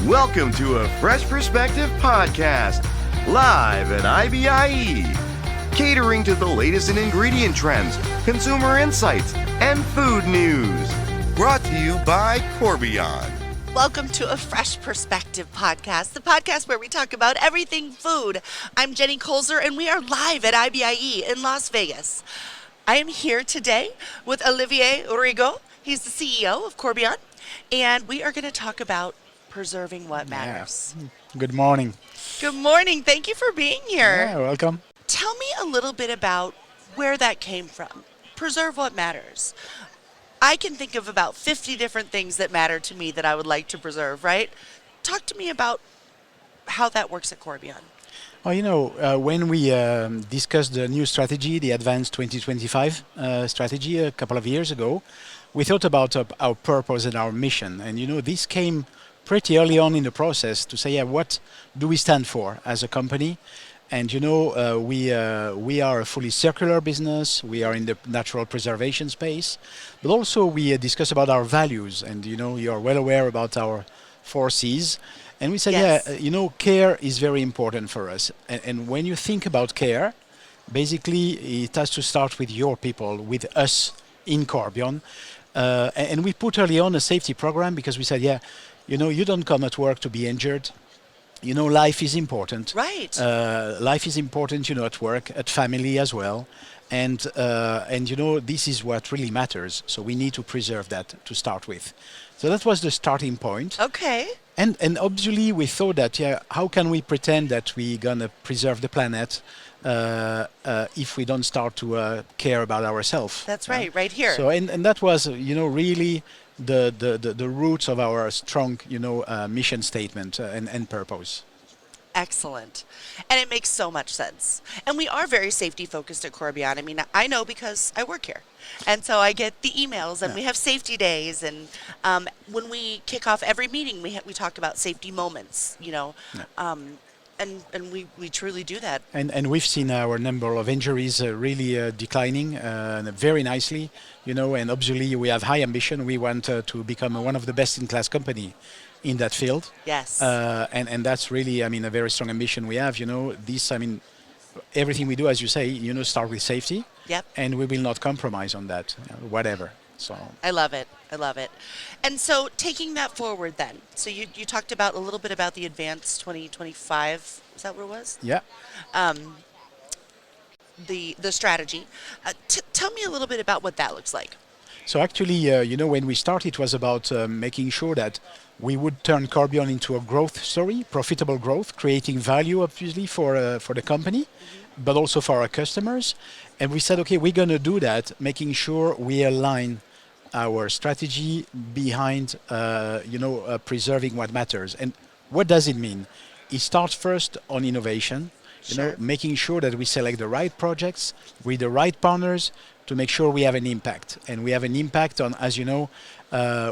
Welcome to a Fresh Perspective podcast, live at IBIE, catering to the latest in ingredient trends, consumer insights, and food news. Brought to you by Corbion. Welcome to a Fresh Perspective podcast, the podcast where we talk about everything food. I'm Jenny Kulzer, and we are live at IBIE in Las Vegas. I am here today with Olivier Rigaud. He's the CEO of Corbion, and we are going to talk about preserving what matters. Yeah. Good morning. Good morning. Thank you for being here. Yeah, welcome. Tell me a little bit about where that came from. Preserve what matters. I can think of about 50 different things that matter to me that I would like to preserve, right? Talk to me about how that works at Corbion. Well, when we discussed the new strategy, the Advanced 2025 strategy a couple of years ago, we thought about our purpose and our mission. And, this came pretty early on in the process to say, what do we stand for as a company? And, we are a fully circular business. We are in the natural preservation space. But also we discuss about our values. And, you are well aware about our 4 C's. And we said, Yes. Care is very important for us. And when you think about care, basically it has to start with your people, with us in Corbion. And we put early on a safety program because we said, you don't come at work to be injured. Life is important. Right. Life is important, at work, at family as well. And this is what really matters. So we need to preserve that to start with. So that was the starting point. Okay. And obviously we thought that, how can we pretend that we're going to preserve the planet if we don't start to care about ourselves? That's right, right here. So, and that was, really the roots of our strong, mission statement and purpose. Excellent. And it makes so much sense. And we are very safety focused at Corbion. I mean, I know because I work here. And so I get the emails and we have safety days. And when we kick off every meeting, we talk about safety moments, and we truly do that. And we've seen our number of injuries really declining very nicely, and obviously we have high ambition. We want to become one of the best-in-class company in that field. Yes. And that's really, a very strong ambition we have. Everything we do, as you say, start with safety. Yep. And we will not compromise on that, whatever. So I love it. I love it. And so taking that forward then, so you talked about a little bit about the Advanced 2025, is that what it was? Yeah. The strategy. Tell me a little bit about what that looks like. So actually, when we started, it was about making sure that we would turn Corbion into a growth story, profitable growth, creating value, obviously, for the company, but also for our customers. And we said, okay, we're going to do that, making sure we align our strategy behind, preserving what matters. And what does it mean? It starts first on innovation, Sure. making sure that we select the right projects with the right partners to make sure we have an impact. And we have an impact on, as you know,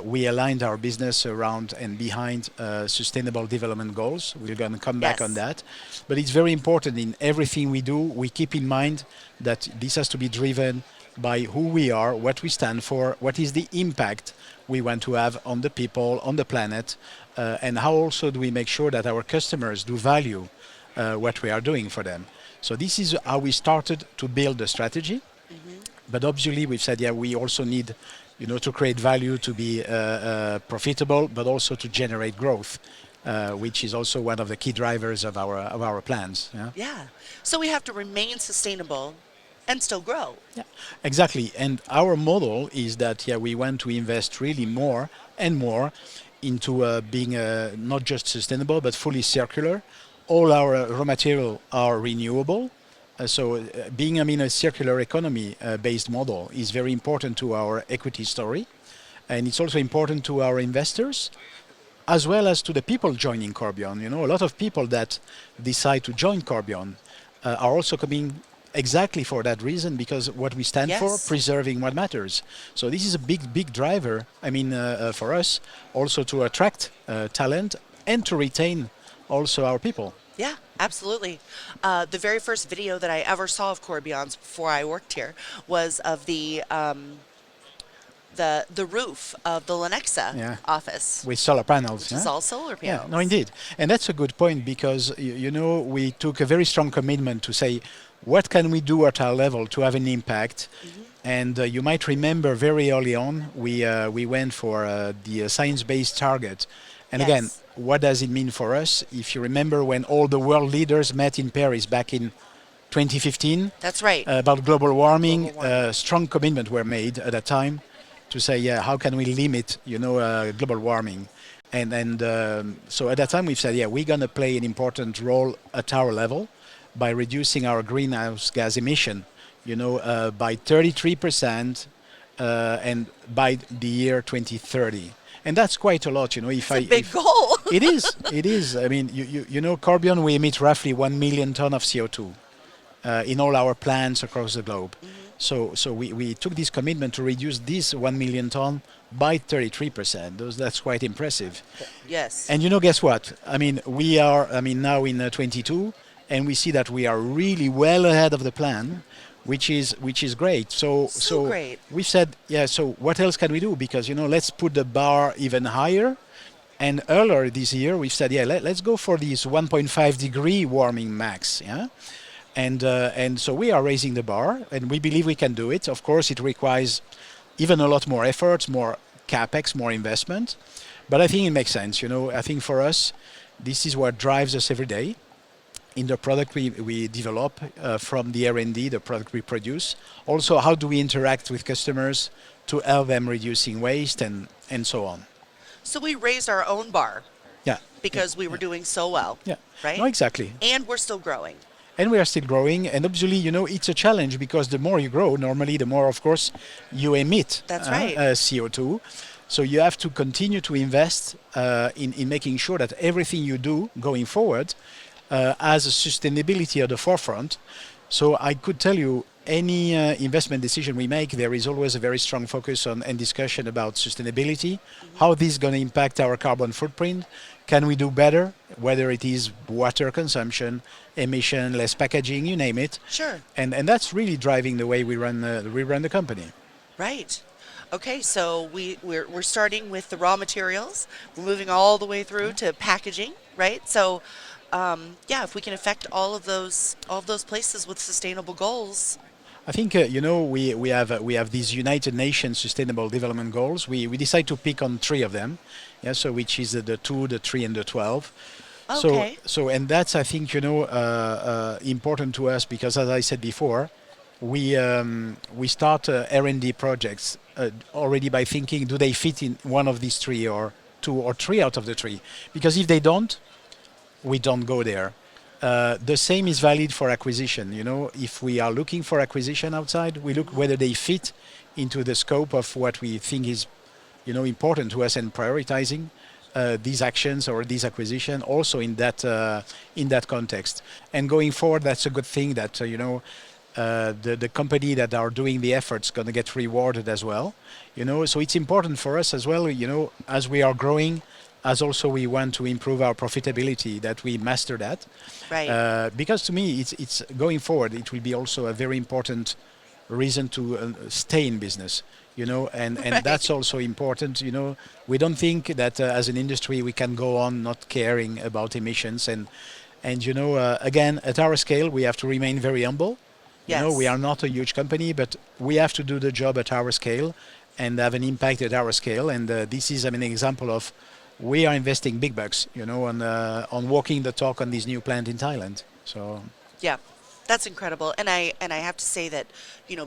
we aligned our business around and behind sustainable development goals. We're going to come back on that. But it's very important in everything we do. We keep in mind that this has to be driven by who we are, what we stand for, what is the impact we want to have on the people, on the planet, and how also do we make sure that our customers do value what we are doing for them. So this is how we started to build the strategy. Mm-hmm. But obviously we've said, we also need, to create value, to be profitable, but also to generate growth, which is also one of the key drivers of our plans. Yeah. Yeah. So we have to remain sustainable and still grow. Yeah, exactly. And our model is that, we want to invest really more and more into being not just sustainable, but fully circular. All our raw material are renewable. So being a circular economy based model is very important to our equity story. And it's also important to our investors, as well as to the people joining Corbion. A lot of people that decide to join Corbion are also coming exactly for that reason, because what we stand for, preserving what matters. So this is a big driver, for us, also to attract talent and to retain also our people. Yeah, absolutely. The very first video that I ever saw of Corbion's before I worked here was of the the roof of the Lenexa Yeah. office, With solar panels. which Yeah? is all solar Yeah, panels. no, indeed. And that's a good point because, we took a very strong commitment to say, what can we do at our level to have an impact? And you might remember very early on, we went for the science-based target. And again, Yes. what does it mean for us? If you remember when all the world leaders met in Paris back in 2015 That's right. about global warming, Global warming. strong commitment were made at that time to say, yeah, how can we limit, global warming? So at that time we've said, yeah, we're going to play an important role at our level by reducing our greenhouse gas emission, by 33%, and by the year 2030. And that's quite a lot, It's a big goal. it is, it is. I mean, Corbion, we emit roughly 1 million ton of CO2 in all our plants across the globe. So we took this commitment to reduce this 1 million ton by 33%. That's quite impressive. Yes. And guess what? I mean, we are, now in 22, and we see that we are really well ahead of the plan, which is great. So great. we said, yeah, so what else can we do? Because, let's put the bar even higher. And earlier this year, we've said, yeah, let's go for this 1.5 degree warming max, yeah? And so we are raising the bar, and we believe we can do it. Of course, it requires even a lot more efforts, more capex, more investment. But I think it makes sense. I think for us, this is what drives us every day in the product we develop, from the R&D, the product we produce. Also, how do we interact with customers to help them reducing waste and so on. So we raised our own bar Yeah. because we were doing so well. Yeah. Right? No, exactly. And we're still growing. And we are still growing. And obviously, it's a challenge because the more you grow, normally the more, of course, you emit That's right. CO2. So you have to continue to invest in making sure that everything you do going forward has sustainability at the forefront. So I could tell you, any investment decision we make, there is always a very strong focus on and discussion about sustainability, how this is going to impact our carbon footprint. Can we do better? Whether it is water consumption, emission, less packaging, you name it. Sure. And that's really driving the way we run the company. Right. Okay, so we're starting with the raw materials. We're moving all the way through to packaging, right? So, if we can affect all of those places with sustainable goals. I think we have these United Nations Sustainable Development Goals. We decide to pick on 3 of them, yeah. So which is the 2, the 3, and the 12. Okay. So and that's, I think, important to us because, as I said before, we start R&D projects already by thinking, do they fit in one of these 3 or 2 or 3 out of the 3? Because if they don't, we don't go there. The same is valid for acquisition. If we are looking for acquisition outside, we look whether they fit into the scope of what we think is, important to us, and prioritizing these actions or these acquisition also in that context. And going forward, that's a good thing that the company that are doing the efforts going to get rewarded as well. So it's important for us as well. As we are growing, as also we want to improve our profitability, that we master that. Right. Because to me, it's going forward, it will be also a very important reason to stay in business, and Right. that's also important. We don't think that as an industry we can go on not caring about emissions, and again, at our scale, we have to remain very humble. Yes. We are not a huge company, but we have to do the job at our scale and have an impact at our scale. And this is, an example of we are investing big bucks, on walking the talk on this new plant in Thailand. So Yeah, that's incredible. And I have to say that,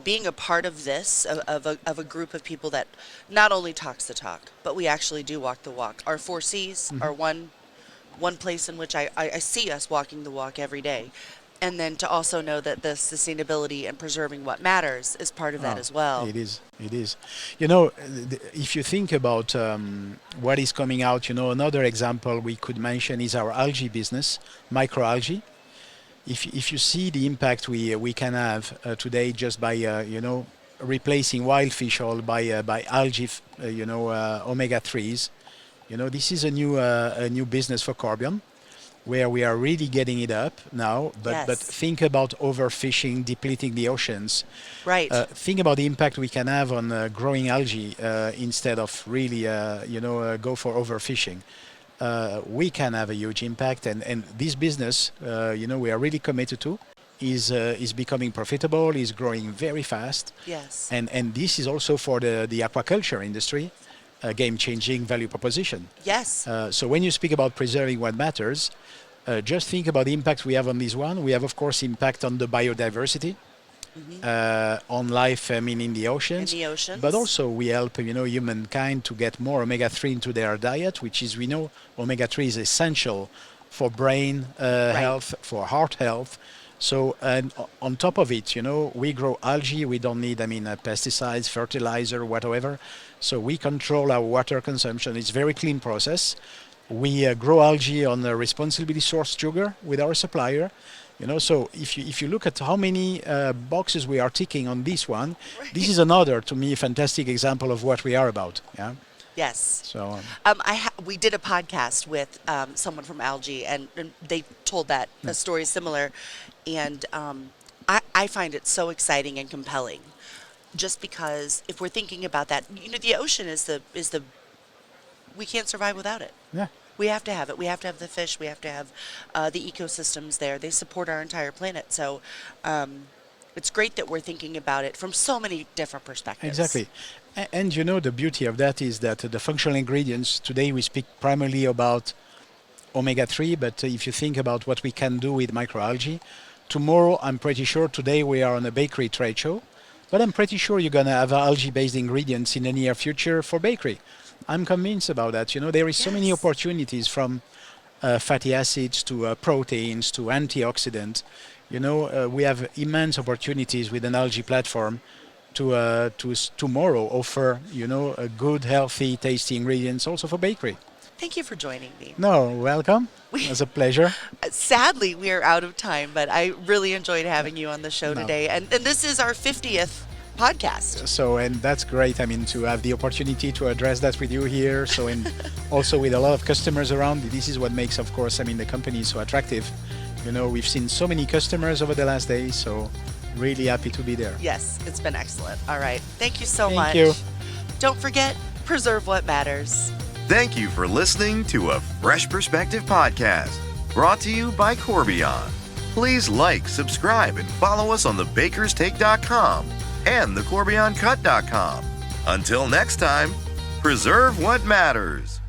being a part of this, of a group of people that not only talks the talk, but we actually do walk the walk. Our 4 Cs are one place in which I see us walking the walk every day. And then to also know that the sustainability and preserving what matters is part of that as well. It is. If you think about what is coming out, another example we could mention is our algae business, microalgae. If you see the impact we can have today just by replacing wild fish oil by algae, omega 3s, this is a new business for Corbion. where we are really getting it up now. But Yes. think about overfishing, depleting the oceans. Right. Think about the impact we can have on growing algae instead of really, go for overfishing. We can have a huge impact, and this business, we are really committed to, is becoming profitable, is growing very fast, Yes. and this is also for the aquaculture industry, a game-changing value proposition. Yes. So when you speak about preserving what matters, just think about the impact we have on this one. We have, of course, impact on the biodiversity, on life, in the oceans. In the oceans. But also we help, humankind to get more omega-3 into their diet, which is, we know omega-3 is essential for brain health, for heart health. So, and on top of it, we grow algae. We don't need, pesticides, fertilizer, whatever. So we control our water consumption. It's a very clean process. We grow algae on a responsibly sourced sugar with our supplier. So if you look at how many boxes we are ticking on this one, this is another, to me, fantastic example of what we are about. Yeah. Yes. So we did a podcast with someone from algae, and they told that a story similar, and I find it so exciting and compelling, just because if we're thinking about that, the ocean is the we can't survive without it. yeah. We have to have it. We have to have the fish. We have to have the ecosystems there. They support our entire planet. So it's great that we're thinking about it from so many different perspectives. Exactly. And the beauty of that is that the functional ingredients, today we speak primarily about omega-3, but if you think about what we can do with microalgae, tomorrow, I'm pretty sure, today we are on a bakery trade show, but I'm pretty sure you're going to have algae-based ingredients in the near future for bakery. I'm convinced about that. There is so many Yes. opportunities from fatty acids to proteins to antioxidants. We have immense opportunities with an algae platform to tomorrow offer, a good, healthy, tasty ingredients also for bakery. Thank you for joining me. No, welcome. It was a pleasure. Sadly, we are out of time, but I really enjoyed having you on the show No. today. And this is our 50th podcast. So, and that's great. To have the opportunity to address that with you here. So, and also with a lot of customers around, this is what makes, of course, the company so attractive. We've seen so many customers over the last days, so really happy to be there. Yes, it's been excellent. All right. Thank you so much. Thank you. Don't forget, preserve what matters. Thank you for listening to a Fresh Perspective podcast brought to you by Corbion. Please like, subscribe, and follow us on thebakerstake.com and thecorbioncut.com. Until next time, preserve what matters.